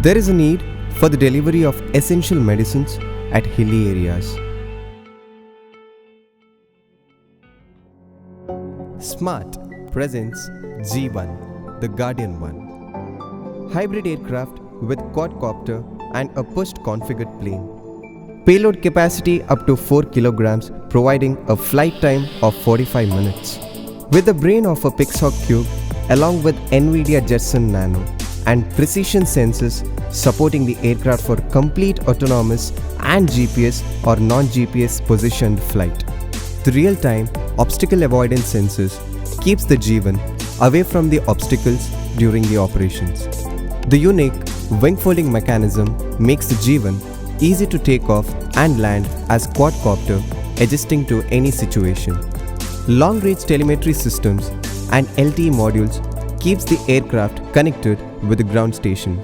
There is a need for the delivery of essential medicines at hilly areas. Smart presents G1, the Guardian 1. Hybrid aircraft with quadcopter and a pushed configured plane. Payload capacity up to 4 kilograms, providing a flight time of 45 minutes. With the brain of a Pixhawk Cube, along with NVIDIA Jetson Nano and precision sensors supporting the aircraft for complete autonomous and GPS or non-GPS positioned flight. The real-time obstacle avoidance sensors keeps the G1 away from the obstacles during the operations. The unique wing folding mechanism makes the G1 easy to take off and land as quadcopter, adjusting to any situation. Long-range telemetry systems and LTE modules keeps the aircraft connected with the ground station.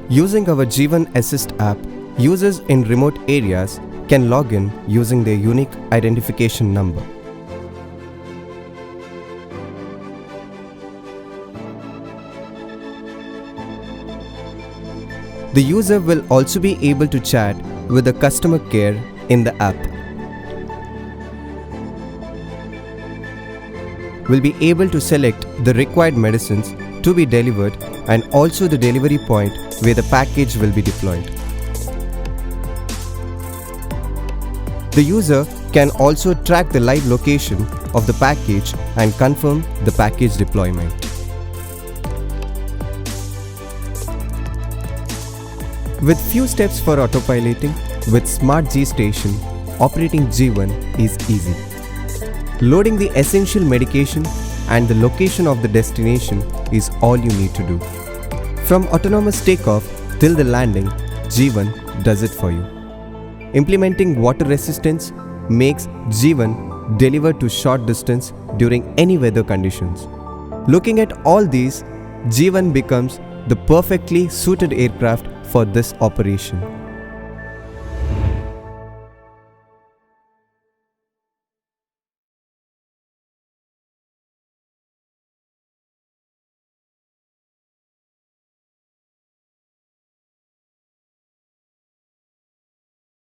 Using our G1 Assist app, users in remote areas can log in using their unique identification number. The user will also be able to chat with the customer care in the app. Will be able to select the required medicines to be delivered and also the delivery point where the package will be deployed. The user can also track the live location of the package and confirm the package deployment. With few steps for autopiloting, with Smart G Station, operating G1 is easy. Loading the essential medication and the location of the destination is all you need to do. From autonomous takeoff till the landing, G1 does it for you. Implementing water resistance makes G1 deliver to short distance during any weather conditions. Looking at all these, G1 becomes the perfectly suited aircraft for this operation.